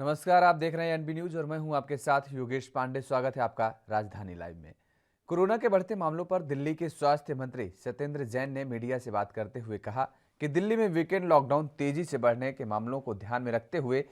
नमस्कार, आप देख रहे हैं एनबी न्यूज और मैं हूं आपके साथ योगेश पांडे। स्वागत है आपका राजधानी लाइव में। कोरोना के बढ़ते मामलों पर दिल्ली के स्वास्थ्य मंत्री सत्येंद्र जैन ने मीडिया से बात करते हुए कहा कि दिल्ली में वीकेंड लॉकडाउन तेजी से बढ़ने के मामलों को ध्यान में रखते हुए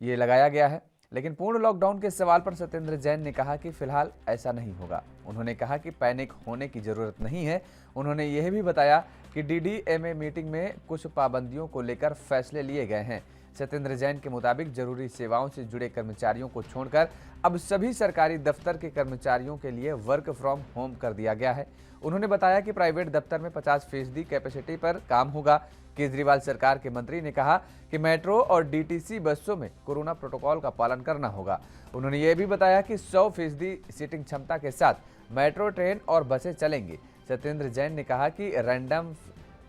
ये लगाया गया है। लेकिन पूर्ण लॉकडाउन के सवाल पर सत्येंद्र जैन ने कहा कि फिलहाल ऐसा नहीं होगा। उन्होंने कहा कि पैनिक होने की जरूरत नहीं है। उन्होंने यह भी बताया कि डीडीएमए मीटिंग में कुछ पाबंदियों को लेकर फैसले लिए गए हैं। सत्येंद्र जैन के मुताबिक जरूरी सेवाओं से जुड़े कर्मचारियों को छोड़कर अब सभी सरकारी दफ्तर के कर्मचारियों के लिए वर्क फ्रॉम होम कर दिया गया है। उन्होंने बताया कि प्राइवेट दफ्तर में 50% कैपेसिटी पर काम होगा। केजरीवाल सरकार के मंत्री ने कहा कि मेट्रो और डीटीसी बसों में कोरोना प्रोटोकॉल का पालन करना होगा। उन्होंने ये भी बताया कि 100% सीटिंग क्षमता के साथ मेट्रो, ट्रेन और बसें चलेंगी। सत्येंद्र जैन ने कहा कि रैंडम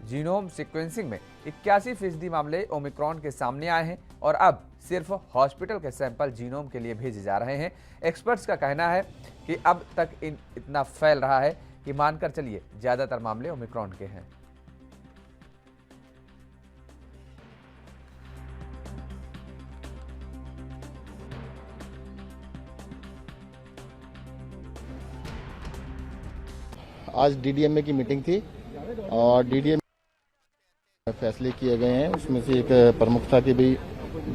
जीनोम सीक्वेंसिंग में 81% मामले ओमिक्रॉन के सामने आए हैं और अब सिर्फ हॉस्पिटल के सैंपल जीनोम के लिए भेजे जा रहे हैं। एक्सपर्ट्स का कहना है कि अब तक इतना फैल रहा है कि मानकर चलिए ज्यादातर मामले ओमिक्रॉन के हैं। आज डीडीएमए की मीटिंग थी और डीडीएमए फैसले किए गए हैं। उसमें से एक प्रमुख था कि भाई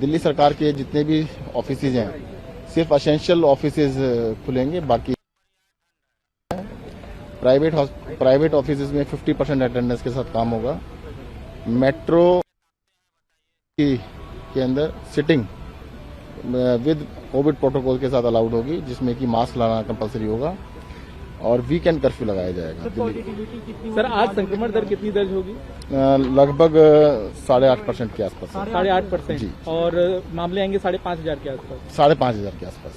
दिल्ली सरकार के जितने भी ऑफिसेज हैं सिर्फ असेंशियल ऑफिसेज खुलेंगे, बाकी प्राइवेट ऑफिसेज में 50% अटेंडेंस के साथ काम होगा। मेट्रो के अंदर सिटिंग विद कोविड प्रोटोकॉल के साथ अलाउड होगी, जिसमें कि मास्क लगाना कंपलसरी होगा और वीकेंड कर्फ्यू लगाया जाएगा। सर, आज संक्रमण दर कितनी दर्ज होगी? लगभग 8.5% के आसपास। 8.5% जी। और मामले आएंगे 5,500 के आसपास। 5,500 के आसपास।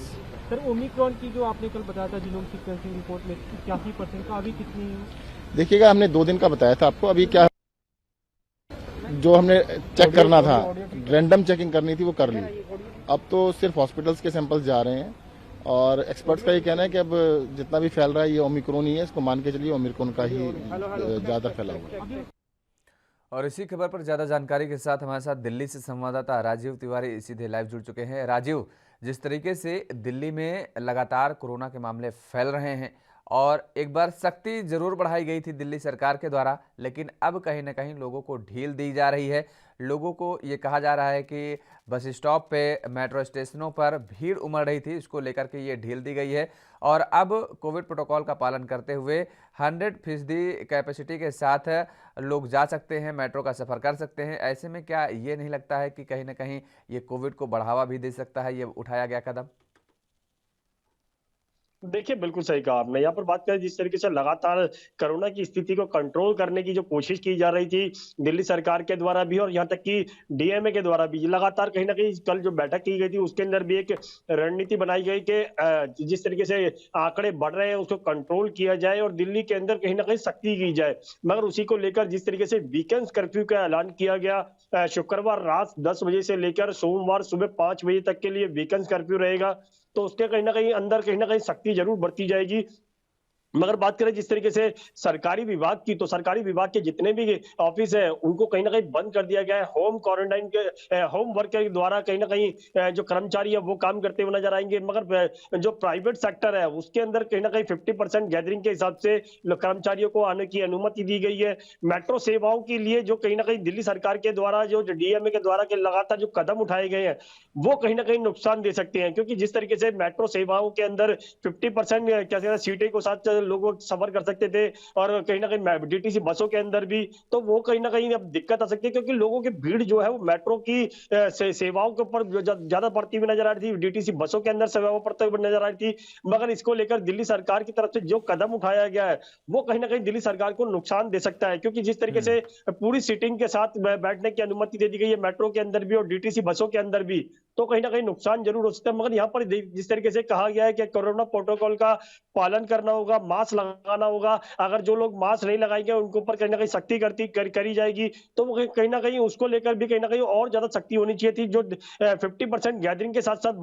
सर, ओमिक्रॉन की जो आपने कल बताया था जीनोम सीक्वेंसिंग रिपोर्ट में 81% का, अभी कितनी है? देखिएगा, हमने 2 दिन का बताया था आपको। अभी क्या जो हमने चेक करना था, रैंडम चेकिंग करनी थी, वो कर ली। अब तो सिर्फ हॉस्पिटल्स के सैंपल्स जा रहे हैं और एक्सपर्ट्स का ये कहना है कि अब जितना भी फैल रहा है ये ओमिक्रॉन ही है। इसको मान के चलिए ओमिक्रॉन का ही ज्यादा फैला हुआ है। और इसी खबर पर ज्यादा जानकारी के साथ हमारे साथ दिल्ली से संवाददाता राजीव तिवारी सीधे लाइव जुड़ चुके हैं। राजीव, जिस तरीके से दिल्ली में लगातार कोरोना के मामले फैल रहे हैं और एक बार सख्ती जरूर बढ़ाई गई थी दिल्ली सरकार के द्वारा, लेकिन अब कहीं ना कहीं लोगों को ढील दी जा रही है। लोगों को ये कहा जा रहा है कि बस स्टॉप पे, मेट्रो स्टेशनों पर भीड़ उमड़ रही थी, इसको लेकर के ये ढील दी गई है और अब कोविड प्रोटोकॉल का पालन करते हुए 100% कैपेसिटी के साथ लोग जा सकते हैं, मेट्रो का सफ़र कर सकते हैं। ऐसे में क्या ये नहीं लगता है कि कहीं ना कहीं ये कोविड को बढ़ावा भी दे सकता है ये उठाया गया कदम? देखिए, बिल्कुल सही कहा आपने। यहाँ पर बात करें जिस तरीके से लगातार कोरोना की स्थिति को कंट्रोल करने की जो कोशिश की जा रही थी दिल्ली सरकार के द्वारा भी और यहाँ तक कि डीएमए के द्वारा भी, लगातार कहीं ना कहीं कल जो बैठक की गई थी उसके अंदर भी एक रणनीति बनाई गई कि जिस तरीके से आंकड़े बढ़ रहे हैं उसको कंट्रोल किया जाए और दिल्ली के अंदर कहीं ना कहीं सख्ती की जाए। मगर उसी को लेकर जिस तरीके से वीकेंड कर्फ्यू का ऐलान किया गया, शुक्रवार रात 10 बजे से लेकर सोमवार सुबह 5 बजे तक के लिए वीकेंड कर्फ्यू रहेगा, तो उसके कहीं ना कहीं सख्ती जरूर बढ़ती जाएगी। मगर बात करें जिस तरीके से सरकारी विभाग की, तो सरकारी विभाग के जितने भी ऑफिस है उनको कहीं ना कहीं बंद कर दिया गया है। होम क्वारंटाइन के होम वर्क के द्वारा कहीं ना कहीं जो कर्मचारी है वो काम करते हुए नजर आएंगे। मगर जो प्राइवेट सेक्टर है उसके अंदर कहीं ना कहीं 50% गैदरिंग के हिसाब से कर्मचारियों को आने की अनुमति दी गई है। मेट्रो सेवाओं के लिए जो कहीं ना कहीं दिल्ली सरकार के द्वारा जो डीएमए के द्वारा के लगातार जो कदम उठाए गए हैं वो कहीं ना कहीं नुकसान दे सकते हैं, क्योंकि जिस तरीके से मेट्रो सेवाओं के अंदर 50% क्या सीटें को साथ लोग सफर कर सकते थे और कहीं ना कहीं डीटीसी बसों के अंदर भी, तो वो कहीं ना कहीं अब दिक्कत आ सकती है, क्योंकि लोगों की भीड़ जो है वो मेट्रो की सेवाओं के ऊपर ज्यादा बढ़ती हुई नजर आ रही थी, डीटीसी बसों के अंदर सेवाओं बढ़ती हुई नजर आ रही थी। मगर इसको लेकर दिल्ली सरकार की तरफ से जो कदम उठाया गया है वो कहीं ना कहीं दिल्ली सरकार को नुकसान दे सकता है, क्योंकि जिस तरीके से पूरी सीटिंग के साथ बैठने की अनुमति दे दी गई है मेट्रो के अंदर भी और डीटीसी बसों के अंदर भी, तो कहीं ना कहीं नुकसान जरूर हो सकता है। मगर यहाँ पर जिस तरीके से कहा गया है कि कोरोना प्रोटोकॉल का पालन करना होगा, मास्क लगाना होगा, अगर जो लोग मास्क नहीं लगाएंगे उनके ऊपर कहीं ना कहीं सख्ती करी जाएगी, तो वो कहीं ना कहीं उसको लेकर भी कहीं ना कहीं और ज्यादा सख्ती होनी चाहिए थी। जो 50% गैदरिंग के साथ साथ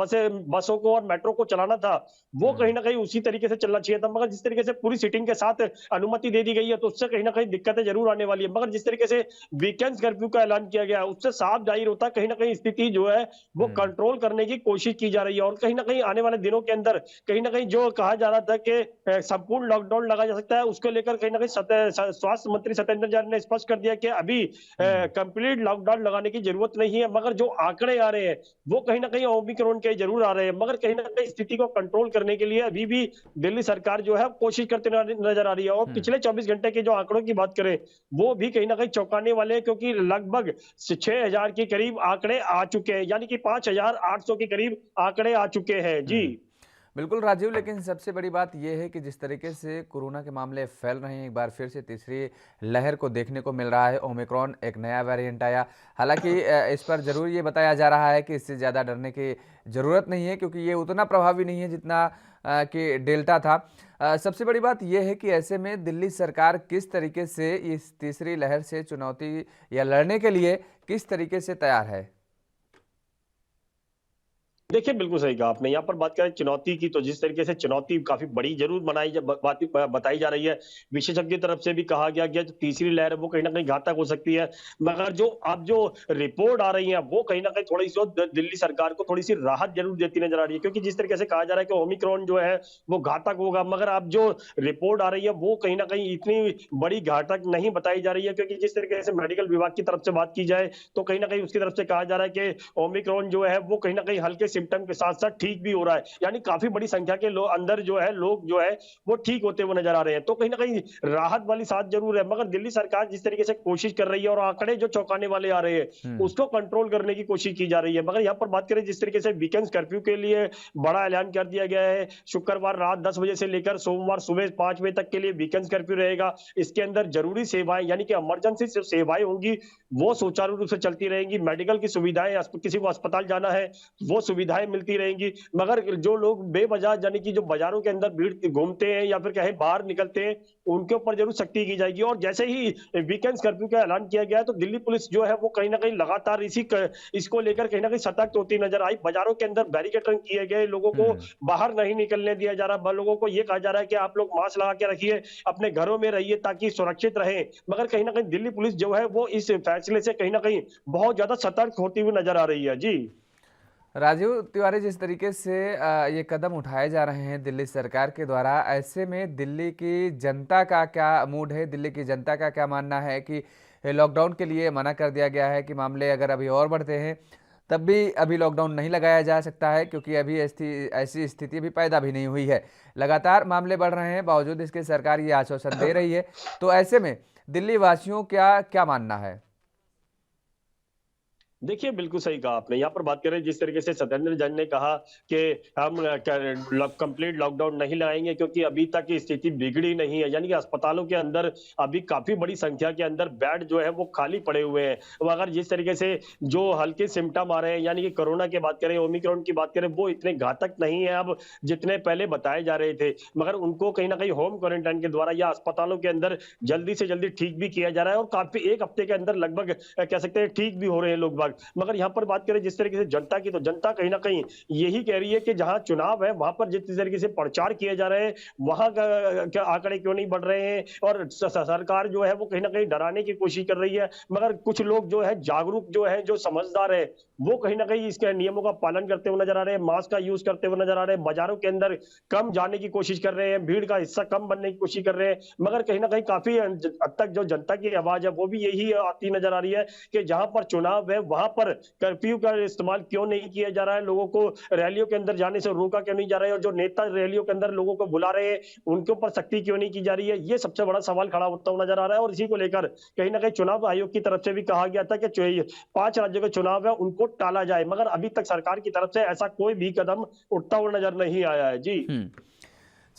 बसों को और मेट्रो को चलाना था, वो कहीं ना कहीं उसी तरीके से चलना चाहिए था। मगर जिस तरीके से पूरी सीटिंग के साथ अनुमति दे दी गई है, तो उससे कहीं ना कहीं दिक्कतें जरूर आने वाली है। मगर जिस तरीके से वीकेंड कर्फ्यू का ऐलान किया गया, उससे साफ जाहिर होता है कहीं ना कहीं स्थिति जो है वो कंट्रोल करने की कोशिश की जा रही है। और कहीं ना कहीं आने वाले दिनों के अंदर कहीं ना कहीं जो कहा जा रहा था कि संपूर्ण लॉकडाउन लगाया जा सकता है, उसको लेकर कहीं ना कहीं स्वास्थ्य मंत्री सत्येंद्र जैन ने स्पष्ट कर दिया कि अभी कंप्लीट लॉकडाउन लगाने की जरूरत नहीं है। मगर जो आंकड़े आ रहे हैं वो कहीं ना कहीं ओमिक्रॉन के जरूर आ रहे हैं, मगर कहीं ना कहीं स्थिति को कंट्रोल करने के लिए अभी भी दिल्ली सरकार जो है कोशिश करते नजर आ रही है। और पिछले 24 घंटे के जो आंकड़ों की बात करें, वो भी कहीं ना कहीं चौंकाने वाले हैं, क्योंकि लगभग 6,000 के करीब आंकड़े आ चुके हैं, यानी कि 5,800 के करीब आंकड़े आ चुके हैं। जी बिल्कुल राजीव, लेकिन सबसे बड़ी बात यह है कि जिस तरीके से कोरोना के मामले फैल रहे हैं, एक बार फिर से तीसरी लहर को देखने को मिल रहा है। ओमिक्रॉन एक नया वेरिएंट आया। हालांकि इस पर जरूर ये बताया जा रहा है कि इससे ज़्यादा डरने की ज़रूरत नहीं है, क्योंकि ये उतना प्रभावी नहीं है जितना कि डेल्टा था। सबसे बड़ी बात यह है कि ऐसे में दिल्ली सरकार किस तरीके से इस तीसरी लहर से चुनौती या लड़ने के लिए किस तरीके से तैयार है? देखिए, बिल्कुल सही कहा आपने। यहाँ पर बात करें चुनौती की, तो जिस तरीके से चुनौती काफी बड़ी जरूर बताई जा रही है। विशेषज्ञ की तरफ से भी कहा गया कि जो तीसरी लहर है वो कहीं ना कहीं घातक हो सकती है। मगर जो अब जो रिपोर्ट आ रही है वो कहीं ना कहीं थोड़ी सी दिल्ली सरकार को थोड़ी सी राहत जरूर देती नजर आ रही है, क्योंकि जिस तरीके से कहा जा रहा है कि ओमिक्रॉन जो है वो घातक होगा, मगर अब जो रिपोर्ट आ रही है वो कहीं ना कहीं इतनी बड़ी घातक नहीं बताई जा रही है। क्योंकि जिस तरीके से मेडिकल विभाग की तरफ से बात की जाए, तो कहीं ना कहीं उसकी तरफ से कहा जा रहा है कि ओमिक्रॉन जो है वो कहीं ना कहीं हल्के सिम्टम के साथ साथ ठीक भी हो रहा है, यानी काफी बड़ी संख्या के अंदर जो है लोग जो है वो ठीक होते हुए नजर आ रहे हैं। तो कहीं ना कहीं राहत वाली साथ जरूर है। मगर दिल्ली सरकार जिस तरीके से कोशिश कर रही है और आंकड़े जो चौंकाने वाले आ रहे हैं उसको कंट्रोल करने की कोशिश की जा रही है। मगर यहाँ पर बात करें जिस तरीके से वीकेंड कर्फ्यू के लिए बड़ा ऐलान कर दिया गया है, शुक्रवार रात 10 बजे से लेकर सोमवार सुबह 5 बजे तक के लिए वीकेंड कर्फ्यू रहेगा। इसके अंदर जरूरी सेवाएं यानी कि इमरजेंसी सेवाएं होंगी वो सुचारू रूप से चलती रहेंगी। मेडिकल की सुविधाएं, किसी को अस्पताल जाना है वो सुविधाएं मिलती रहेंगी। मगर जो लोग बेवजह यानी कि जो बाजारों के अंदर भीड़ घूमते हैं या फिर कहीं बाहर निकलते हैं, उनके ऊपर जरूर सख्ती की जाएगी। और जैसे ही वीकेंड कर्फ्यू का ऐलान किया गया है, तो दिल्ली पुलिस जो है वो कहीं ना कहीं लगातार इसको लेकर कहीं ना कहीं सतर्क होती नजर आई। बाजारों के अंदर बैरिकेडिंग किए गए, लोगों को बाहर नहीं निकलने दिया जा रहा, लोगों को ये कहा जा रहा है कि आप लोग मास्क लगा के रखिए, अपने घरों में रहिए ताकि सुरक्षित रहे। मगर कहीं ना कहीं दिल्ली पुलिस जो है वो इस फैसले से कहीं ना कहीं बहुत ज्यादा सतर्क होती हुई नजर आ रही है। जी राजीव तिवारी, जिस तरीके से ये कदम उठाए जा रहे हैं दिल्ली सरकार के द्वारा, ऐसे में दिल्ली की जनता का क्या मूड है? दिल्ली की जनता का क्या मानना है कि लॉकडाउन के लिए मना कर दिया गया है कि मामले अगर अभी और बढ़ते हैं तब भी अभी लॉकडाउन नहीं लगाया जा सकता है, क्योंकि अभी ऐसी स्थिति अभी पैदा भी नहीं हुई है। लगातार मामले बढ़ रहे हैं, बावजूद इसके सरकार ये आश्वासन दे रही है। तो ऐसे में दिल्ली वासियों क्या क्या मानना है? देखिए, बिल्कुल सही कहा आपने। यहाँ पर बात करें जिस तरीके से सत्येंद्र जैन ने कहा कि हम कंप्लीट लॉकडाउन नहीं लगाएंगे क्योंकि अभी तक की स्थिति बिगड़ी नहीं है, यानी कि अस्पतालों के अंदर अभी काफी बड़ी संख्या के अंदर बेड जो है वो खाली पड़े हुए हैं। अगर जिस तरीके से जो हल्के सिम्टम आ रहे हैं, यानी कि कोरोना की बात करें, ओमिक्रॉन की बात करें, वो इतने घातक नहीं है अब जितने पहले बताए जा रहे थे। मगर उनको कहीं ना कहीं होम क्वारंटाइन के द्वारा या अस्पतालों के अंदर जल्दी से जल्दी ठीक भी किया जा रहा है, और काफी 1 हफ्ते के अंदर लगभग कह सकते हैं ठीक भी हो रहे हैं लोग। मगर यहाँ पर बात करें जिस तरीके से जनता की, तो जनता कहीं ना कहीं यही कह रही है कि जहां चुनाव है वहां पर जिस तरीके से प्रचार किए जा रहे हैं वहां का आंकड़े क्यों नहीं बढ़ रहे हैं, और सरकार जो है वो कहीं ना कहीं डराने की कोशिश कर रही है। मगर कुछ लोग जो है जागरूक जो है, जो समझदार है, वो कहीं ना कहीं इसके नियमों का पालन करते हुए नजर आ रहे हैं, मास्क का यूज करते हुए नजर आ रहे हैं, बाजारों के अंदर कम जाने की कोशिश कर रहे हैं, भीड़ का हिस्सा कम बनने की कोशिश कर रहे हैं। मगर कहीं ना कहीं काफी हद तक जो जनता की आवाज है वो भी यही आती नजर आ रही है कि जहां पर चुनाव है वहां पर कर्फ्यू का इस्तेमाल क्यों नहीं किया जा रहा है, लोगों को रैलियों के अंदर जाने से रोका क्यों नहीं जा रहा है, और जो नेता रैलियों के अंदर लोगों को बुला रहे हैं उनके ऊपर सख्ती क्यों नहीं की जा रही है, ये सबसे बड़ा सवाल खड़ा होता हुआ नजर आ रहा है। और इसी को लेकर कहीं ना कहीं चुनाव आयोग की तरफ से भी कहा गया था कि 5 राज्यों के चुनाव है उनको टाला जाए, मगर अभी तक सरकार की तरफ से ऐसा कोई भी कदम उठता हुआ नजर नहीं आया है। जी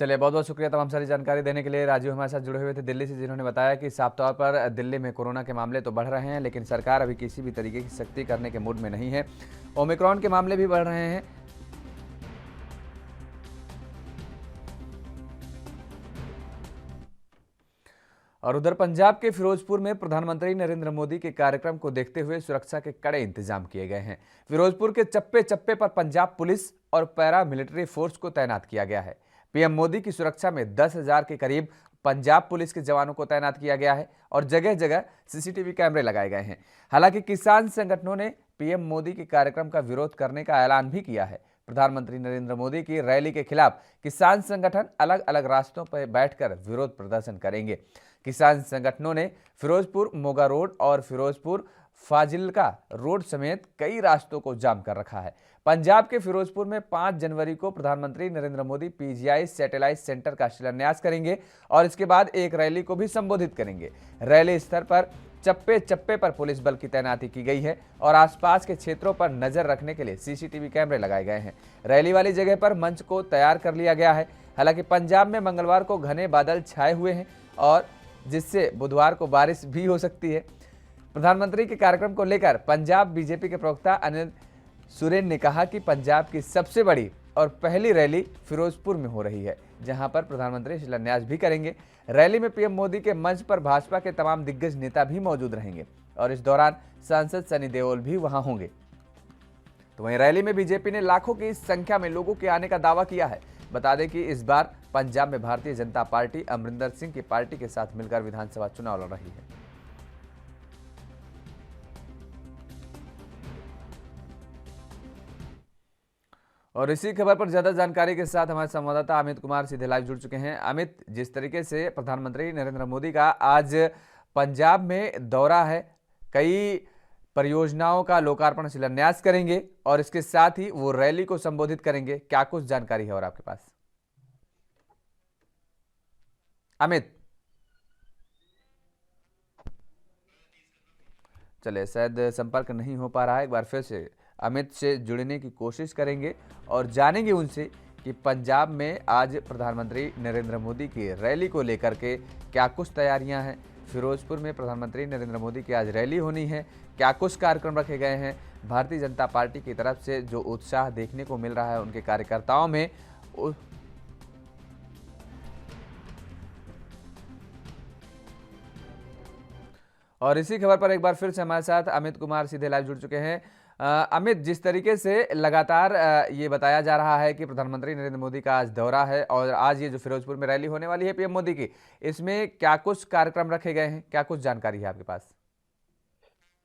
चलिए, बहुत बहुत शुक्रिया तमाम सारी जानकारी देने के लिए। राजीव हमारे साथ जुड़े हुए थे दिल्ली से, जिन्होंने बताया कि साफ तौर पर दिल्ली में कोरोना के मामले तो बढ़ रहे हैं, लेकिन सरकार अभी किसी भी तरीके की सख्ती करने के मूड में नहीं है। ओमिक्रॉन के मामले भी बढ़ रहे हैं। और उधर पंजाब के फिरोजपुर में प्रधानमंत्री नरेंद्र मोदी के कार्यक्रम को देखते हुए सुरक्षा के कड़े इंतजाम किए गए हैं। फिरोजपुर के चप्पे चप्पे पर पंजाब पुलिस और पैरा मिलिट्री फोर्स को तैनात किया गया है। पीएम मोदी की सुरक्षा में 10,000 के करीब पंजाब पुलिस के जवानों को तैनात किया गया है और जगह जगह सीसीटीवी कैमरे लगाए गए हैं। हालांकि किसान संगठनों ने पीएम मोदी के कार्यक्रम का विरोध करने का ऐलान भी किया है। प्रधानमंत्री नरेंद्र मोदी की रैली के खिलाफ किसान संगठन अलग अलग रास्तों पर बैठकर विरोध प्रदर्शन करेंगे। किसान संगठनों ने फिरोजपुर मोगा रोड और फिरोजपुर फाजिल्का रोड समेत कई रास्तों को जाम कर रखा है। पंजाब के फिरोजपुर में 5 जनवरी को प्रधानमंत्री Narendra Modi PGI satellite centre का शिलान्यास करेंगे और इसके बाद एक रैली को भी संबोधित करेंगे। रैली स्तर पर चप्पे चप्पे पर पुलिस बल की तैनाती की गई है और आसपास के क्षेत्रों पर नजर रखने के लिए सीसीटीवी कैमरे लगाए गए हैं। रैली वाली जगह पर मंच को तैयार कर लिया गया है। हालांकि पंजाब में मंगलवार को घने बादल छाए हुए हैं और जिससे बुधवार को बारिश भी हो सकती है। प्रधानमंत्री के कार्यक्रम को लेकर पंजाब बीजेपी के प्रवक्ता अनिल सुरेन ने कहा कि पंजाब की सबसे बड़ी और पहली रैली फिरोजपुर में हो रही है, जहां पर प्रधानमंत्री शिलान्यास भी करेंगे। रैली में पीएम मोदी के मंच पर भाजपा के तमाम दिग्गज नेता भी मौजूद रहेंगे और इस दौरान सांसद सनी देओल भी वहां होंगे। तो वहीं रैली में बीजेपी ने लाखों की संख्या में लोगों के आने का दावा किया है। बता दें कि इस बार पंजाब में भारतीय जनता पार्टी अमरिंदर सिंह की पार्टी के साथ मिलकर विधानसभा चुनाव लड़ रही है। और इसी खबर पर ज्यादा जानकारी के साथ हमारे संवाददाता अमित कुमार सीधे लाइव जुड़ चुके हैं। अमित, जिस तरीके से प्रधानमंत्री नरेंद्र मोदी का आज पंजाब में दौरा है, कई परियोजनाओं का लोकार्पण शिलान्यास करेंगे और इसके साथ ही वो रैली को संबोधित करेंगे, क्या कुछ जानकारी है और आपके पास? अमित, चले शायद संपर्क नहीं हो पा रहा है। एक बार फिर से अमित से जुड़ने की कोशिश करेंगे और जानेंगे उनसे कि पंजाब में आज प्रधानमंत्री नरेंद्र मोदी की रैली को लेकर के क्या कुछ तैयारियां हैं। फिरोजपुर में प्रधानमंत्री नरेंद्र मोदी की आज रैली होनी है, क्या कुछ कार्यक्रम रखे गए हैं। भारतीय जनता पार्टी की तरफ से जो उत्साह देखने को मिल रहा है उनके कार्यकर्ताओं में, और इसी खबर पर एक बार फिर से हमारे साथ अमित कुमार सीधे लाइव जुड़ चुके हैं। अमित, जिस तरीके से लगातार ये बताया जा रहा है कि प्रधानमंत्री नरेंद्र मोदी का आज दौरा है और आज ये जो फिरोजपुर में रैली होने वाली है पीएम मोदी की, इसमें क्या कुछ कार्यक्रम रखे गए हैं, क्या कुछ जानकारी है आपके पास?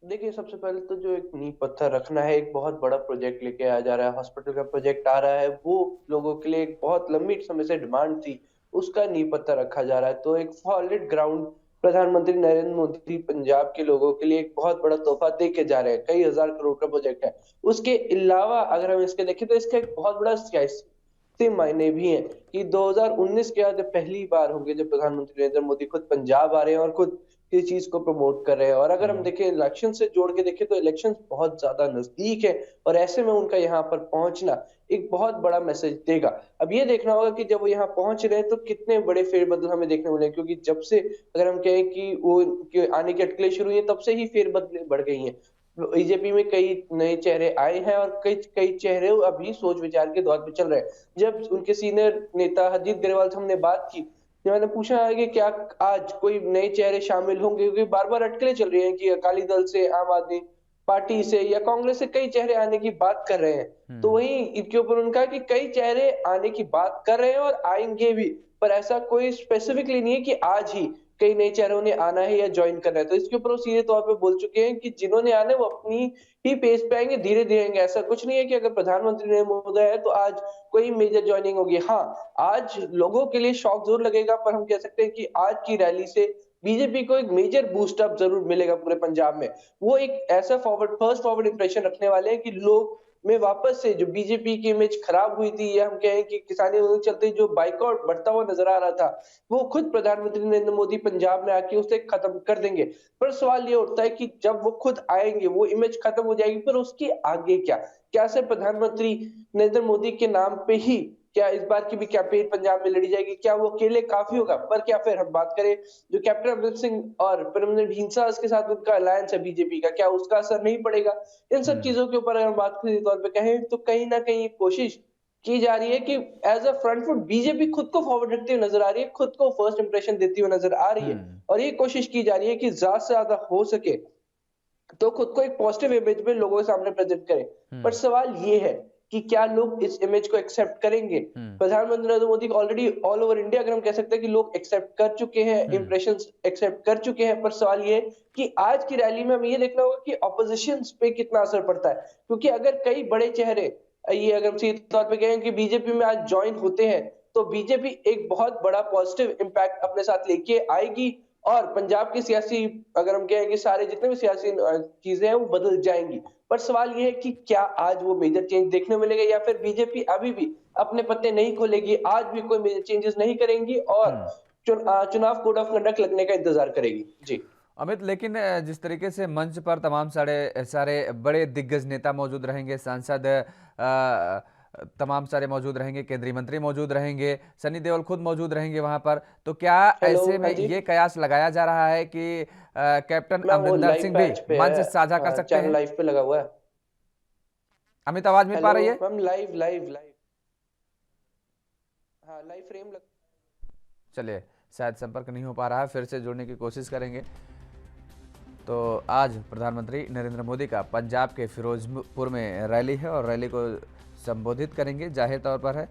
देखिए, सबसे पहले तो जो एक नींव पत्थर रखना है, एक बहुत बड़ा प्रोजेक्ट लेके आया जा रहा है, हॉस्पिटल का प्रोजेक्ट आ रहा है, वो लोगों के लिए एक बहुत लंबी समय से डिमांड थी, उसका नींव पत्थर रखा जा रहा है। तो एक सॉलिड ग्राउंड प्रधानमंत्री नरेंद्र मोदी पंजाब के लोगों के लिए एक बहुत बड़ा तोहफा दे के जा रहे हैं। कई हजार करोड़ का प्रोजेक्ट है। उसके अलावा अगर हम इसके देखें तो इसका एक बहुत बड़ा सियासी मायने भी है कि 2019 के बाद पहली बार होंगे जब प्रधानमंत्री नरेंद्र मोदी खुद पंजाब आ रहे हैं और खुद किस चीज को प्रमोट कर रहे हैं। और अगर हम देखें इलेक्शन से जोड़ के देखें तो इलेक्शन बहुत ज्यादा नजदीक है और ऐसे में उनका यहाँ पर पहुंचना एक बहुत बड़ा मैसेज देगा। अब ये देखना होगा कि जब वो यहाँ पहुंच रहे हैं तो कितने बड़े फेरबदल हमें देखने मिले, क्योंकि जब से अगर हम कहें कि वो आने की अटकलें शुरू हुई है तब से ही फेरबदल बढ़ गई हैं। बीजेपी में कई नए चेहरे आए हैं और कई चेहरे अभी सोच विचार के दौर पे चल रहे हैं। जब उनके सीनियर नेता हरजीत ग्रेवाल से हमने बात की, मैंने पूछा है कि क्या आज कोई नए चेहरे शामिल होंगे, क्योंकि बार बार अटकलें चल रही हैं कि अकाली दल से, आम आदमी पार्टी से या कांग्रेस से कई चेहरे आने की बात कर रहे हैं। तो वही इनके ऊपर उनका कि कई चेहरे आने की बात कर रहे हैं और आएंगे भी, पर ऐसा कोई स्पेसिफिकली नहीं है कि आज ही कई नए चेहरों ने आना है या ज्वाइन करना है। तो इसके ऊपर वो सीधे तौर पे बोल चुके हैं कि जिन्होंने आना है वो अपनी ही पेस पे आएंगे, धीरे धीरे आएंगे। ऐसा कुछ नहीं है कि अगर प्रधानमंत्री नरेंद्र मोदी है तो आज कोई मेजर ज्वाइनिंग होगी। हाँ, आज लोगों के लिए शॉक जरूर लगेगा, पर हम कह सकते हैं कि आज की रैली से बीजेपी को एक मेजर बूस्ट अप जरूर मिलेगा पूरे पंजाब में। वो एक ऐसा फर्स्ट फॉरवर्ड इंप्रेशन रखने वाले हैं कि लोग में वापस से जो बीजेपी की इमेज खराब हुई थी, या हम कहें कि किसानी आंदोलन चलते जो बाइकआउट बढ़ता हुआ नजर आ रहा था, वो खुद प्रधानमंत्री नरेंद्र मोदी पंजाब में आके उसे खत्म कर देंगे। पर सवाल ये उठता है कि जब वो खुद आएंगे वो इमेज खत्म हो जाएगी, पर उसके आगे क्या? क्या सिर्फ प्रधानमंत्री नरेंद्र मोदी के नाम पे ही क्या इस बार की भी कैंपेन पंजाब में लड़ी जाएगी? क्या वो अकेले काफी होगा? पर क्या फिर हम बात करें जो कैप्टन अमरिंदर सिंह और परमजीत ढींसा के साथ उनका अलायंस है बीजेपी का, क्या उसका असर नहीं पड़ेगा? इन सब चीजों के ऊपर अगर हम बात सीधे तौर पे कहें तो कहीं ना कहीं कोशिश की जा रही है कि as a front foot BJP खुद को फॉरवर्ड रखती हुई नजर आ रही है, खुद को फर्स्ट इंप्रेशन देती हुई नजर आ रही है, और ये कोशिश की जा रही है कि ज्यादा से ज्यादा हो सके तो खुद को एक पॉजिटिव इमेज में लोगों के सामने प्रेजेंट करें। पर सवाल ये है कि क्या लोग इस इमेज को एक्सेप्ट करेंगे? प्रधानमंत्री Narendra Modi already all over India अगर हम कह सकते हैं कि लोग एक्सेप्ट कर चुके हैं, इंप्रेशंस एक्सेप्ट कर चुके हैं, पर सवाल ये है कि आज की रैली में हमें ये देखना होगा कि ऑपोजिशन पे कितना असर पड़ता है, क्योंकि अगर कई बड़े चेहरे ये अगर हम सीधे तौर पे कहें कि बीजेपी में आज ज्वाइन होते हैं तो बीजेपी एक बहुत बड़ा पॉजिटिव इंपैक्ट अपने साथ लेके आएगी और पंजाब की सियासी अगर हम कहें कि सारे जितने भी सियासी चीजें हैं वो बदल जाएंगी। पर सवाल ये है कि क्या आज वो मेजर चेंज देखने को मिलेगा या फिर बीजेपी अभी भी अपने पत्ते नहीं खोलेगी, आज भी कोई मेजर चेंजेस नहीं करेंगी और चुनाव कोड ऑफ कंडक्ट लगने का इंतजार करेगी। जी अमित, लेकिन जिस तरीके से मंच पर तमाम सारे बड़े दिग्गज नेता मौजूद रहेंगे, सांसद तमाम सारे मौजूद रहेंगे, केंद्रीय मंत्री मौजूद रहेंगे, सनी देओल खुद मौजूद रहेंगे वहां पर, तो क्या ऐसे में ये कयास लगाया जा रहा है कि कैप्टन अमरिंदर सिंह भी मंच साझा कर सकते हैं? लाइव पे लगा हुआ है अमित, आवाज मिल पा रही है? हम लाइव हाँ लाइव फ्रेम चलिए, शायद संपर्क नहीं हो पा रहा है, फिर से जुड़ने की कोशिश करेंगे। तो आज प्रधानमंत्री नरेंद्र मोदी का पंजाब के फिरोजपुर में रैली है और रैली को संबोधित करेंगे। जाहिर तौर पर है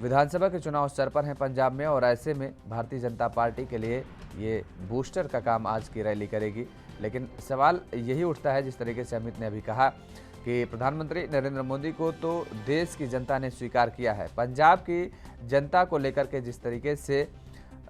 विधानसभा के चुनाव सर पर हैं पंजाब में और ऐसे में भारतीय जनता पार्टी के लिए ये बूस्टर का काम आज की रैली करेगी। लेकिन सवाल यही उठता है, जिस तरीके से अमित ने अभी कहा कि प्रधानमंत्री नरेंद्र मोदी को तो देश की जनता ने स्वीकार किया है, पंजाब की जनता को लेकर के जिस तरीके से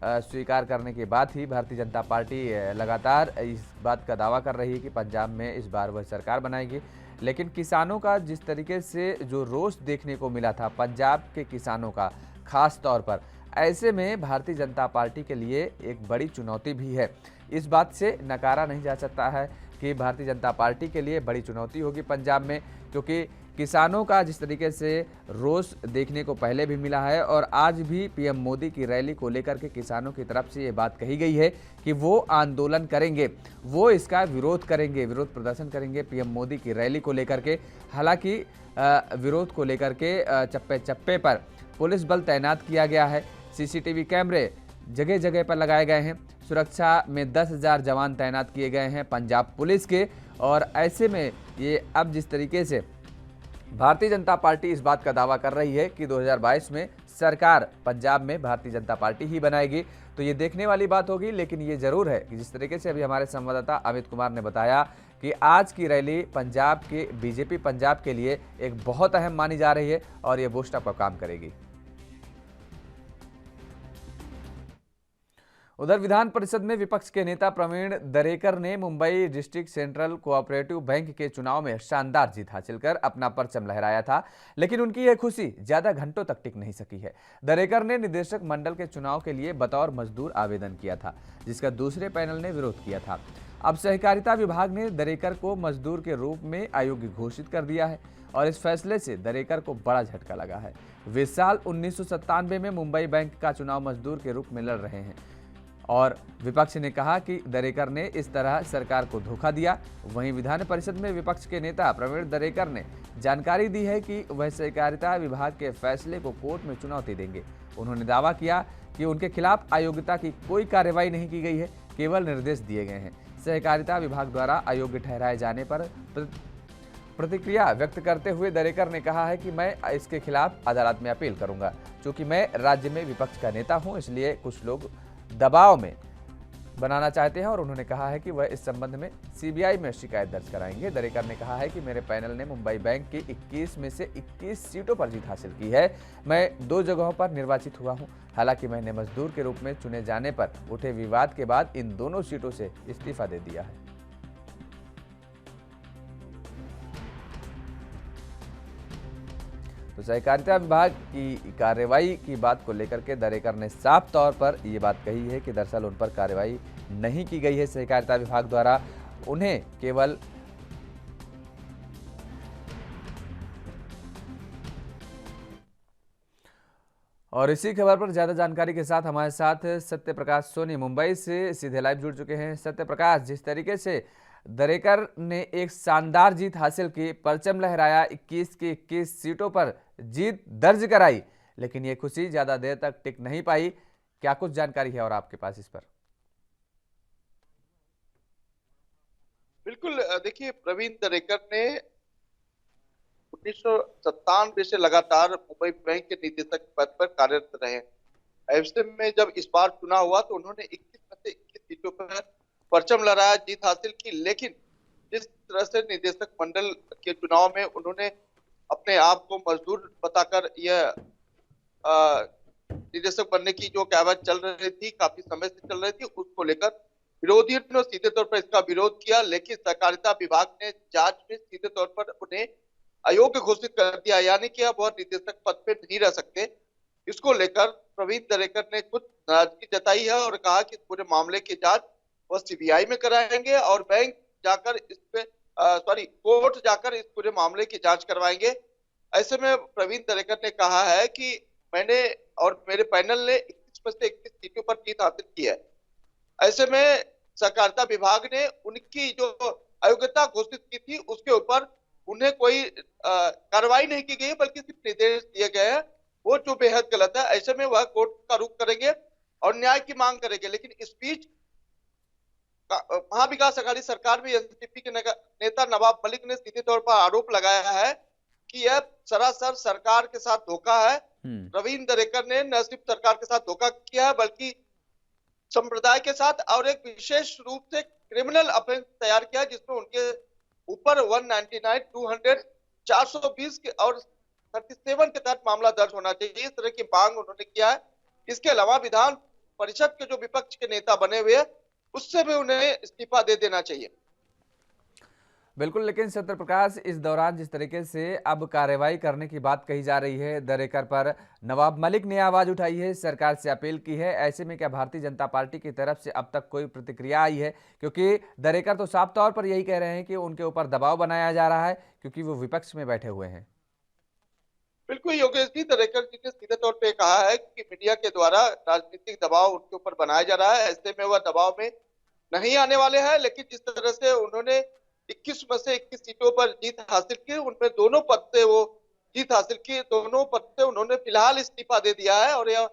स्वीकार करने के बाद ही भारतीय जनता पार्टी लगातार इस बात का दावा कर रही है कि पंजाब में इस बार वह सरकार बनाएगी। लेकिन किसानों का जिस तरीके से जो रोष देखने को मिला था पंजाब के किसानों का खास तौर पर, ऐसे में भारतीय जनता पार्टी के लिए एक बड़ी चुनौती भी है। इस बात से नकारा नहीं जा सकता है कि भारतीय जनता पार्टी के लिए बड़ी चुनौती होगी पंजाब में, क्योंकि किसानों का जिस तरीके से रोष देखने को पहले भी मिला है और आज भी पीएम मोदी की रैली को लेकर के किसानों की तरफ से ये बात कही गई है कि वो आंदोलन करेंगे, वो इसका विरोध करेंगे, विरोध प्रदर्शन करेंगे पीएम मोदी की रैली को लेकर के। हालांकि विरोध को लेकर के चप्पे चप्पे पर पुलिस बल तैनात किया गया है, सीसीटीवी कैमरे जगह जगह पर लगाए गए हैं, सुरक्षा में 10,000 जवान तैनात किए गए हैं पंजाब पुलिस के। और ऐसे में ये अब जिस तरीके से भारतीय जनता पार्टी इस बात का दावा कर रही है कि 2022 में सरकार पंजाब में भारतीय जनता पार्टी ही बनाएगी, तो ये देखने वाली बात होगी। लेकिन ये जरूर है कि जिस तरीके से अभी हमारे संवाददाता अमित कुमार ने बताया कि आज की रैली पंजाब के बीजेपी पंजाब के लिए एक बहुत अहम मानी जा रही है और ये बूस्टअप का काम करेगी। उधर विधान परिषद में विपक्ष के नेता प्रवीण दरेकर ने Mumbai district central cooperative bank के चुनाव में शानदार जीत हासिल कर अपना परचम लहराया था, लेकिन उनकी यह खुशी ज्यादा घंटों तक टिक नहीं सकी है। दरेकर ने निदेशक मंडल के चुनाव के लिए बतौर मजदूर आवेदन किया था, जिसका दूसरे पैनल ने विरोध किया था। अब सहकारिता विभाग ने दरेकर को मजदूर के रूप में अयोग्य घोषित कर दिया है और इस फैसले से दरेकर को बड़ा झटका लगा है। वे साल 1997 में मुंबई बैंक का चुनाव मजदूर के रूप में लड़ रहे हैं और विपक्ष ने कहा कि दरेकर ने इस तरह सरकार को धोखा दिया। वहीं विधान परिषद में विपक्ष के नेता प्रवीण दरेकर ने जानकारी दी है कि वह सहकारिता विभाग के फैसले को कोर्ट में चुनौती देंगे। उन्होंने दावा किया कि उनके खिलाफ अयोग्यता की कोई कार्रवाई नहीं की गई है, केवल निर्देश दिए गए हैं। सहकारिता विभाग द्वारा अयोग्य ठहराए जाने पर प्रतिक्रिया व्यक्त करते हुए दरेकर ने कहा है कि मैं इसके खिलाफ अदालत में अपील करूंगा। चूंकि मैं राज्य में विपक्ष का नेता हूं, इसलिए कुछ लोग दबाव में बनाना चाहते हैं और उन्होंने कहा है कि वह इस संबंध में सीबीआई में शिकायत दर्ज कराएंगे। दरेकर ने कहा है कि मेरे पैनल ने मुंबई बैंक की 21 में से 21 सीटों पर जीत हासिल की है। मैं 2 जगहों पर निर्वाचित हुआ हूं। हालांकि मैंने मजदूर के रूप में चुने जाने पर उठे विवाद के बाद इन दोनों सीटों से इस्तीफा दे दिया है। तो सहकारिता विभाग की कार्रवाई की बात को लेकर के दरेकर ने साफ तौर पर ये बात कही है कि दरअसल उन पर कार्रवाई नहीं की गई है सहकारिता विभाग द्वारा, उन्हें केवल और इसी खबर पर ज्यादा जानकारी के साथ हमारे साथ सत्य प्रकाश सोनी मुंबई से सीधे लाइव जुड़ चुके हैं। सत्य प्रकाश, जिस तरीके से दरेकर ने एक शानदार जीत हासिल की, परचम लहराया, 21 की 21 सीटों पर जीत दर्ज कराई, लेकिन ये खुशी ज्यादा देर तक टिक नहीं पाई। क्या कुछ जानकारी है और आपके पास इस पर? बिल्कुल, देखिए, प्रवीण दरेकर ने 1997 से लगातार मुंबई बैंक के निदेशक पद पर कार्यरत रहे। ऐसे में जब इस बार चुनाव हुआ तो उन्होंने 21 में से 21 सीटों पर परचम लहराया, जीत हासिल की। लेकिन जिस तरह से निदेशक मंडल के चुनाव में उन्होंने अपने आप को मजदूर बताकर यह निदेशक बनने की जो कहावत चल रही थी, काफी समय से चल रही थी, उसको लेकर विरोधियों ने सीधे तौर पर इसका विरोध किया। लेकिन सहकारिता विभाग ने जांच में सीधे तौर पर उन्हें अयोग्य घोषित कर दिया, यानी कि अब वह निदेशक पद पे नहीं रह सकते। इसको लेकर प्रवीण दरेकर ने कुछ नाराजगी जताई है और कहा कि पूरे मामले की जांच वह सीबीआई में कराएंगे और बैंक जाकर इस पे कोर्ट जाकर इस पूरे मामले की जांच करवाएंगे। ऐसे में प्रवीण दरेकर ने कहा है कि मैंने और मेरे पैनल ने 21 में से 21 सीटों पर जीत हासिल की है। ऐसे में सहकारिता विभाग ने उनकी जो अयोग्यता घोषित की थी उसके ऊपर उन्हें कोई कार्रवाई नहीं की गई, बल्कि सिर्फ निर्देश दिए गए हैं, वो जो बेहद गलत है। ऐसे में वह कोर्ट का रुख करेंगे और न्याय की मांग करेंगे। लेकिन इस बीच महाविकास अघाड़ी सरकार में एनसीपी के नेता नवाब मलिक ने सीधे तौर पर आरोप लगाया है कि यह सरासर सरकार के साथ धोखा है। प्रवीण दरेकर ने न सिर्फ सरकार के साथ धोखा किया है, बल्कि संप्रदाय के साथ और एक विशेष रूप से क्रिमिनल ऑफेंस तैयार किया, जिसमें उनके ऊपर 199, 200, 420 के और 37 के तहत मामला दर्ज होना चाहिए। इस तरह की मांग उन्होंने किया है। इसके अलावा विधान परिषद के जो विपक्ष के नेता बने हुए हैं उससे भी उन्हें इस्तीफा दे देना चाहिए। बिल्कुल, लेकिन सत्य प्रकाश, इस दौरान जिस तरीके से अब कार्रवाई करने की बात कही जा रही है दरेकर पर, नवाब मलिक ने आवाज उठाई है, सरकार से अपील की है। ऐसे में क्या भारतीय जनता पार्टी की तरफ से अब तक कोई प्रतिक्रिया आई है? क्योंकि दरेकर तो साफ तौर पर यही कह रहे हैं कि उनके ऊपर दबाव बनाया जा रहा है क्योंकि वो विपक्ष में बैठे हुए हैं। बिल्कुल योगेश जी, दरेकर जी ने सीधे तौर पे कहा है कि मीडिया के द्वारा राजनीतिक दबाव उनके ऊपर बनाया जा रहा है। ऐसे में वह दबाव में नहीं आने वाले हैं। लेकिन जिस तरह से उन्होंने 21 में से 21 सीटों पर जीत हासिल की, उनमें दोनों पद से वो जीत हासिल की, दोनों पद से उन्होंने फिलहाल इस्तीफा दे दिया है। और यह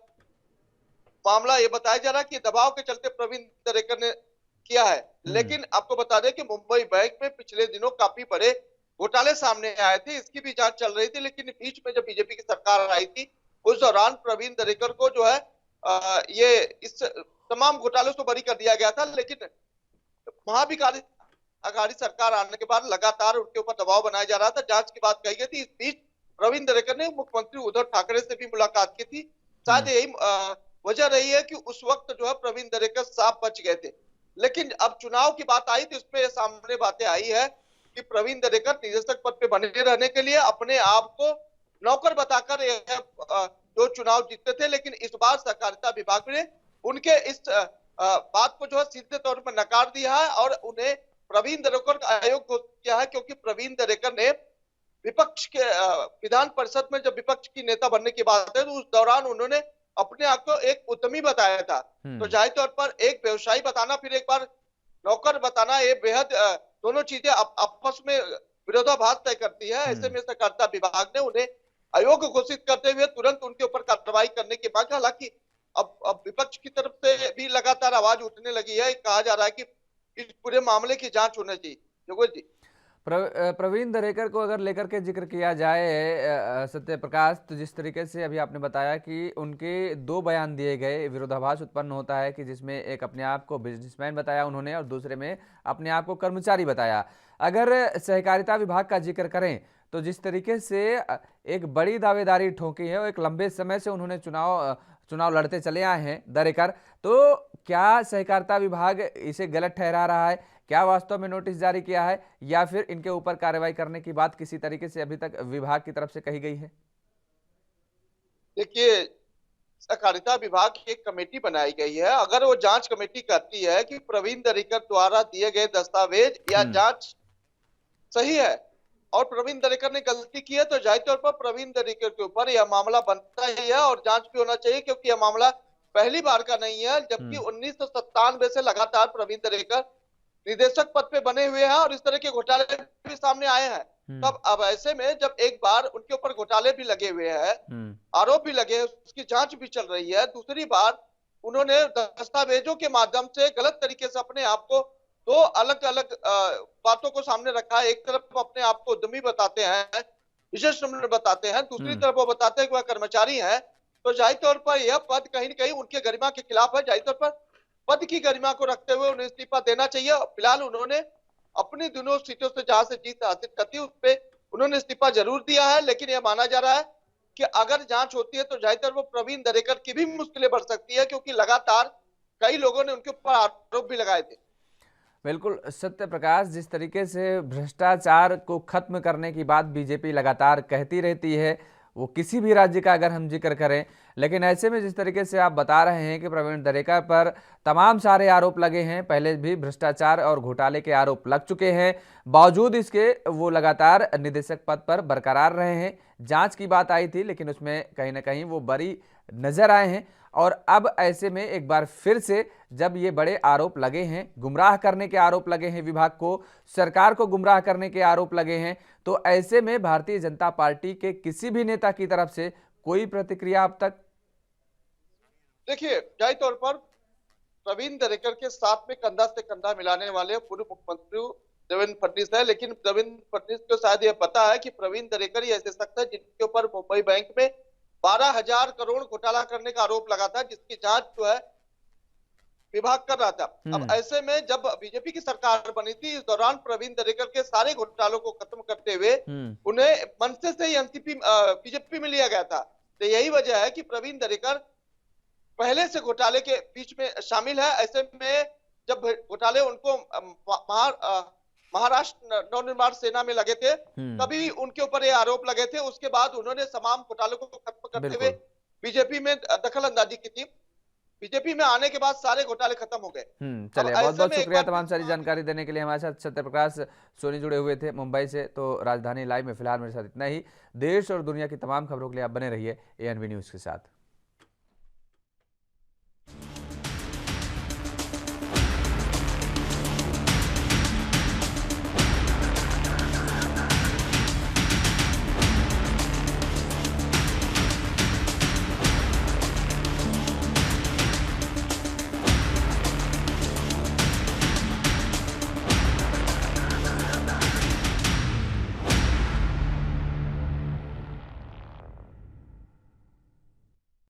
मामला ये बताया जा रहा है कि दबाव के चलते प्रवीण दरेकर ने किया है। लेकिन आपको बता दें कि मुंबई बैंक में पिछले दिनों काफी बड़े घोटाले सामने आए थे, इसकी भी जांच चल रही थी। लेकिन बीच में जब बीजेपी की सरकार आई थी उस दौरान प्रवीण दरेकर को जो है ये इस तमाम घोटालों से बरी कर दिया गया था। लेकिन महाविकास अघाड़ी सरकार आने के बाद लगातार उनके ऊपर दबाव बनाया जा रहा था, जांच की बात कही गई थी। इस बीच प्रवीण दरेकर ने मुख्यमंत्री उद्धव ठाकरे से भी मुलाकात की थी। शायद यही वजह रही है कि उस वक्त जो है प्रवीण दरेकर साफ बच गए थे। लेकिन अब चुनाव की बात आई तो इसमें सामने बातें आई है कि प्रवीण दरेकर निदेशक पद पे बने रहने के लिए अपने आप को नौकर बताकर जो चुनाव जीतते थे। लेकिन इस बार सहकारिता विभाग ने उनके इस बात को जो है सीधे तौर पर नकार दिया है और उन्हें प्रवीण दरेकर का अयोग्य घोषित किया है। क्योंकि प्रवीण दरेकर ने विपक्ष के विधान परिषद में जब विपक्ष की नेता बनने की बात है तो उस दौरान उन्होंने अपने आप को एक उद्यमी बताया था। तो जाहिर तौर पर एक व्यवसायी बताना फिर एक बार नौकर बताना, ये बेहद दोनों चीजें आपस में विरोधाभास तय करती है। ऐसे में सहकारिता विभाग ने उन्हें अयोग्य घोषित करते हुए तुरंत उनके ऊपर कार्रवाई करने की मांग। हालांकि अब विपक्ष की तरफ से भी लगातार आवाज उठने लगी है, कहा जा रहा है कि इस पूरे मामले की जांच होनी चाहिए। योगेश जी, प्रवीण दरेकर को अगर लेकर के जिक्र किया जाए सत्य प्रकाश, तो जिस तरीके से अभी आपने बताया कि उनके 2 बयान दिए गए, विरोधाभास उत्पन्न होता है कि जिसमें एक अपने आप को बिजनेसमैन बताया उन्होंने और दूसरे में अपने आप को कर्मचारी बताया। अगर सहकारिता विभाग का जिक्र करें तो जिस तरीके से एक बड़ी दावेदारी ठोकी है और एक लंबे समय से उन्होंने चुनाव लड़ते चले आए हैं दरेकर, तो क्या सहकारिता विभाग इसे गलत ठहरा रहा है? क्या वास्तव में नोटिस जारी किया है या फिर इनके ऊपर कार्रवाई करने की बात किसी तरीके से अभी तक विभाग की तरफ से कही गई है? देखिए, सहकारिता विभाग की एक कमेटी बनाई गई है। अगर वो जांच कमेटी कहती है कि प्रवीण दरेकर द्वारा दिए गए दस्तावेज या जांच सही है और प्रवीण दरेकर ने गलती की है तो जाहिर तौर पर प्रवीण दरेकर के ऊपर यह मामला बनता ही है और जांच भी होना चाहिए, क्योंकि यह मामला पहली बार का नहीं है, जबकि 1997 से लगातार प्रवीण दरेकर निदेशक पद पे बने हुए हैं और इस तरह के घोटाले भी सामने आए हैं। तब अब ऐसे में जब एक बार उनके ऊपर घोटाले भी लगे हुए हैं, आरोप भी लगे हैं, उसकी जांच भी चल रही है, दूसरी बार उन्होंने दस्तावेजों के माध्यम से गलत तरीके से अपने आप को दो अलग अलग बातों को सामने रखा है। एक तरफ अपने आप को उद्यमी बताते हैं, विशेष नंबर बताते हैं, दूसरी तरफ वो बताते हैं कि वह कर्मचारी हैं। तो जाहिर तौर पर यह पद कहीं न कहीं उनके गरिमा के खिलाफ है। जाहिर तौर पर पद की गरिमा को रखते हुए उन्हें इस्तीफा देना चाहिए। फिलहाल उन्होंने अपनी दोनों सीटों से जहां से जीत हासिल करती उस पे उन्होंने इस्तीफा जरूर दिया है, लेकिन यह माना जा रहा है कि अगर जांच होती है तो जाहिर तौर पर प्रवीण दरेकर की भी मुश्किलें बढ़ सकती है, क्योंकि लगातार कई लोगों ने उनके ऊपर आरोप भी लगाए थे। बिल्कुल सत्य प्रकाश, जिस तरीके से भ्रष्टाचार को खत्म करने की बात बीजेपी लगातार कहती रहती है, वो किसी भी राज्य का अगर हम जिक्र करें, लेकिन ऐसे में जिस तरीके से आप बता रहे हैं कि प्रवीण दरेकर पर तमाम सारे आरोप लगे हैं, पहले भी भ्रष्टाचार और घोटाले के आरोप लग चुके हैं, बावजूद इसके वो लगातार निदेशक पद पर बरकरार रहे हैं। जांच की बात आई थी लेकिन उसमें कहीं ना कहीं वो बरी नजर आए हैं, और अब ऐसे में एक बार फिर से जब ये बड़े आरोप लगे हैं, गुमराह करने के आरोप लगे हैं, विभाग को, सरकार को गुमराह करने के आरोप लगे हैं, तो ऐसे में भारतीय जनता पार्टी के किसी भी नेता की तरफ से कोई प्रतिक्रिया अब तक? देखिए, जाहिर तौर पर प्रवीण दरेकर के साथ में कंधा से कंधा मिलाने वाले पूर्व मुख्यमंत्री देवेंद्र फडणवीस है, लेकिन देवेंद्र फडणवीस को शायद यह पता है कि प्रवीण दरेकर ही ऐसे शख्स है जिनके ऊपर मुंबई बैंक में 12,000 करोड़ घोटाला करने का आरोप लगा था, जिसकी जांच जो है विभाग कर रहा था। अब ऐसे में जब बीजेपी की सरकार बनी थी, इस दौरान प्रवीण दरेकर के सारे घोटालों को खत्म करते हुए उन्हें मनसे से ही एनसीपी बीजेपी में लिया गया था। तो यही वजह है कि प्रवीण दरेकर पहले से घोटाले के बीच में शामिल है। ऐसे में जब घोटाले उनको महाराष्ट्र नवनिर्माण सेना में लगे थे, तभी उनके ऊपर ये आरोप लगे थे। उसके बाद उन्होंने तमाम घोटालों को खत्म करते हुए बीजेपी में दखल अंदाजी की थी। बीजेपी में आने के बाद सारे घोटाले खत्म हो गए। चलिए, बहुत बहुत शुक्रिया तमाम सारी जानकारी देने के लिए। हमारे साथ सत्य प्रकाश सोनी जुड़े हुए थे मुंबई से। तो राजधानी लाइव में फिलहाल मेरे साथ इतना ही। देश और दुनिया की तमाम खबरों के लिए आप बने रहिए ANV न्यूज के साथ।